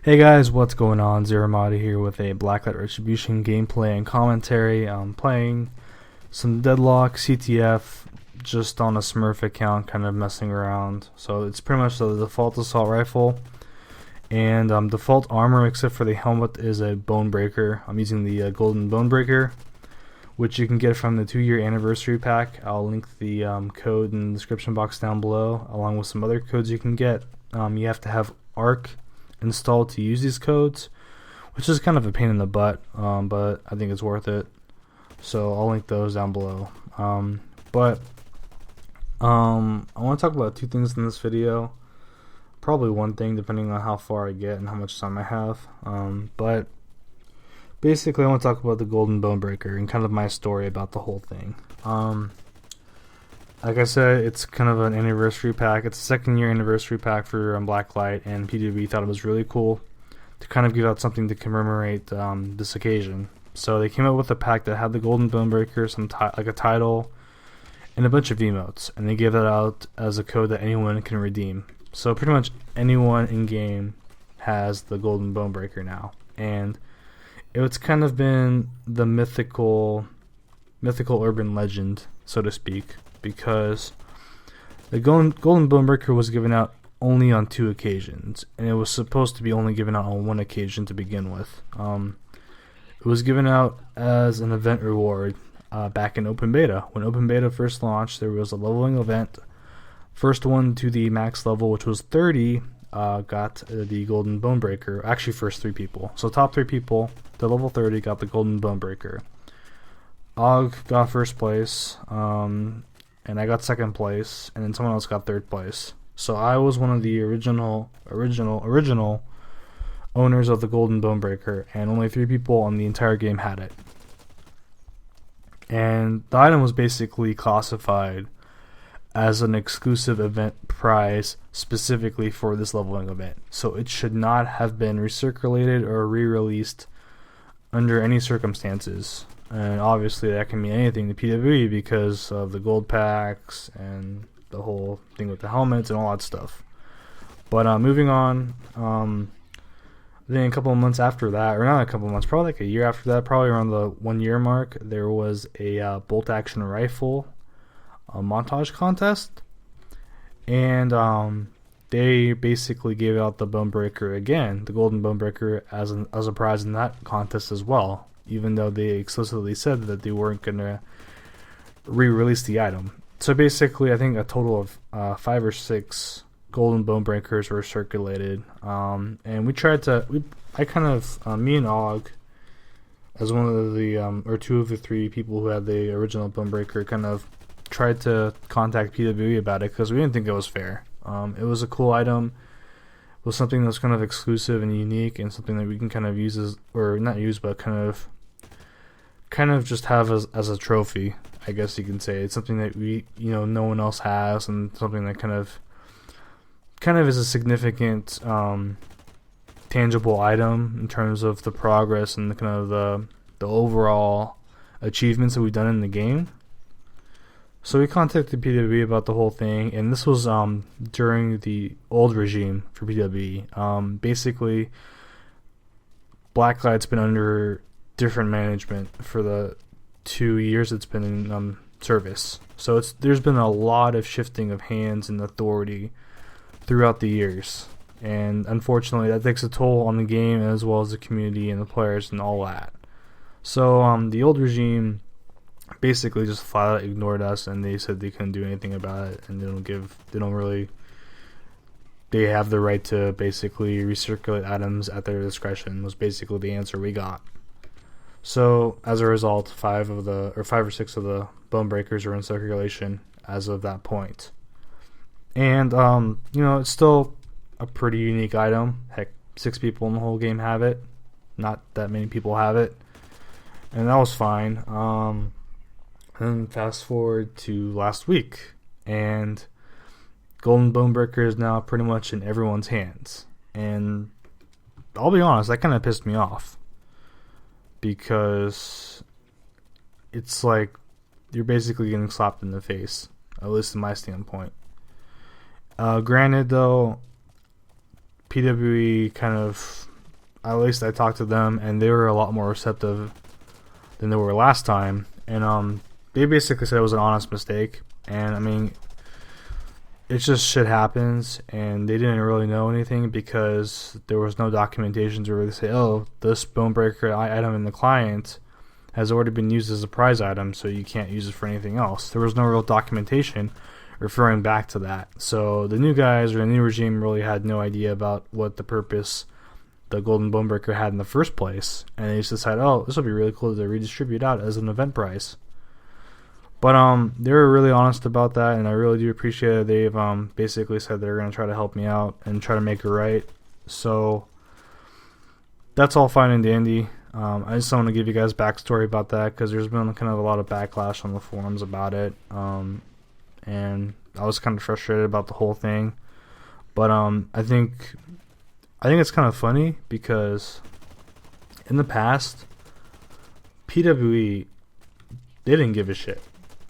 Hey guys, what's going on? ZeroArmada here with a Blacklight Retribution gameplay and commentary. I'm playing some Deadlock CTF just on a Smurf account, kind of messing around. So it's pretty much the default assault rifle, and default armor except for the helmet is a Bonebreaker. I'm using the golden Bonebreaker, which you can get from the 2-year anniversary pack. I'll link the code in the description box down below, along with some other codes you can get. You have to have ARC installed to use these codes, which is kind of a pain in the butt, but I think it's worth it. So I'll link those down below. I want to talk about two things in this video. Probably one thing, depending on how far I get and how much time I have. But basically, I want to talk about the Golden Bonebreaker and kind of my story about the whole thing. Like I said, it's kind of an anniversary pack. It's a 2nd year anniversary pack for Blacklight, and PWE thought it was really cool to kind of give out something to commemorate this occasion. So they came up with a pack that had the Golden Bonebreaker, like a title, and a bunch of emotes, and they gave that out as a code that anyone can redeem. So pretty much anyone in game has the Golden Bonebreaker now, and it's kind of been the mythical urban legend, so to speak, because the Golden Bonebreaker was given out only on 2 occasions, and it was supposed to be only given out on 1 occasion to begin with. It was given out as an event reward back in open beta. When open beta first launched, there was a leveling event. First one to the max level, which was 30, got the Golden Bonebreaker. Actually, first 3 people. So top 3 people to level 30 got the Golden Bonebreaker. Og got first place, and I got 2nd place, and then someone else got 3rd place. So I was one of the original owners of the Golden Bonebreaker, and only 3 people on the entire game had it. And the item was basically classified as an exclusive event prize specifically for this leveling event. So it should not have been recirculated or re-released under any circumstances. And obviously that can mean anything to PWE because of the gold packs and the whole thing with the helmets and all that stuff. But moving on, then a couple of months after that, or not a couple of months, probably like a year after that, probably around the 1-year mark, there was a bolt action rifle montage contest. And they basically gave out the Bonebreaker again, the Golden Bonebreaker, as a prize in that contest as well, even though they explicitly said that they weren't going to re-release the item. So basically, I think a total of 5 or 6 Golden Bonebreakers were circulated, and we tried to, me and Og, as one of the, or 2 of the 3 people who had the original Bonebreaker, kind of tried to contact PWE about it, because we didn't think it was fair. It was a cool item. It was something that was kind of exclusive and unique, and something that we can kind of use as, or not use, but kind of just have as a trophy, I guess you can say. It's something that no one else has, and something that kind of is a significant tangible item in terms of the progress and the overall achievements that we've done in the game. So we contacted PWE about the whole thing, and this was during the old regime for PWE. Basically, Blacklight's been under different management for the 2 years it's been in service. So there's been a lot of shifting of hands and authority throughout the years, and unfortunately that takes a toll on the game as well as the community and the players and all that. So the old regime basically just flat out ignored us, and they said they couldn't do anything about it, and they have the right to basically recirculate items at their discretion, was basically the answer we got. So as a result, 5 or 6 of the Bonebreakers are in circulation as of that point. And it's still a pretty unique item. Heck, 6 people in the whole game have it. Not that many people have it, and that was fine. Then fast forward to last week, and Golden Bonebreaker is now pretty much in everyone's hands. And I'll be honest, that kind of pissed me off, because it's like you're basically getting slapped in the face, at least in my standpoint. Granted, though, PWE kind of at least I talked to them, and they were a lot more receptive than they were last time. And they basically said it was an honest mistake. And I mean, it's just shit happens, and they didn't really know anything because there was no documentation to really say, oh, this Bonebreaker item in the client has already been used as a prize item, so you can't use it for anything else. There was no real documentation referring back to that. So the new guys or the new regime really had no idea about what the purpose the golden Bonebreaker had in the first place, and they just decided, oh, this will be really cool to redistribute out as an event prize. But they were really honest about that, and I really do appreciate it. They've basically said they're going to try to help me out and try to make it right. So that's all fine and dandy. I just want to give you guys backstory about that, because there's been kind of a lot of backlash on the forums about it, and I was kind of frustrated about the whole thing. But I think it's kind of funny, because in the past, PWE, they didn't give a shit.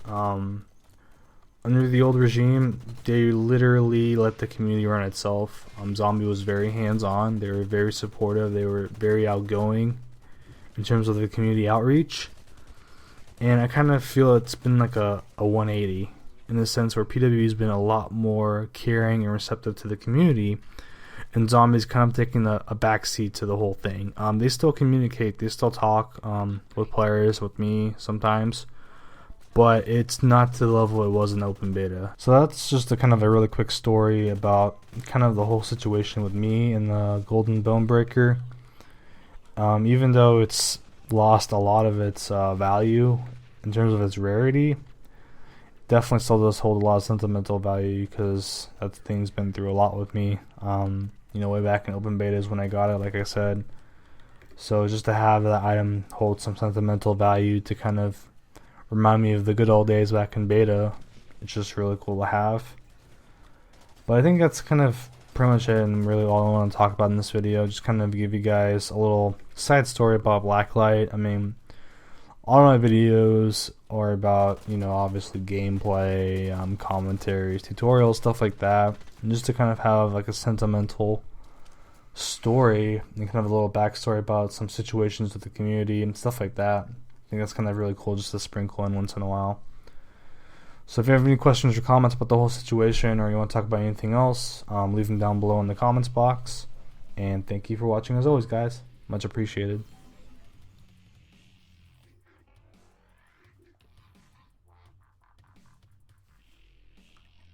Under the old regime, they literally let the community run itself. Zombie was very hands-on. They were very supportive. They were very outgoing in terms of the community outreach. And I kind of feel it's been like a 180 in the sense where PWE's been a lot more caring and receptive to the community, and Zombie's kind of taking a backseat to the whole thing. They still communicate. They still talk with players, with me sometimes, but it's not to the level it was in open beta. So that's just a kind of a really quick story about kind of the whole situation with me and the golden Bonebreaker. Even though it's lost a lot of its value in terms of its rarity, definitely still does hold a lot of sentimental value, because that thing's been through a lot with me. Way back in open betas when I got it, like I said. So just to have that item hold some sentimental value to kind of remind me of the good old days back in beta, it's just really cool to have. But I think that's kind of pretty much it, and really all I want to talk about in this video. Just kind of give you guys a little side story about Blacklight. I mean, all my videos are about, obviously gameplay, commentaries, tutorials, stuff like that, and just to kind of have like a sentimental story and kind of a little backstory about some situations with the community and stuff like that. I think that's kind of really cool just to sprinkle in once in a while. So if you have any questions or comments about the whole situation, or you want to talk about anything else, leave them down below in the comments box. And thank you for watching as always, guys. Much appreciated.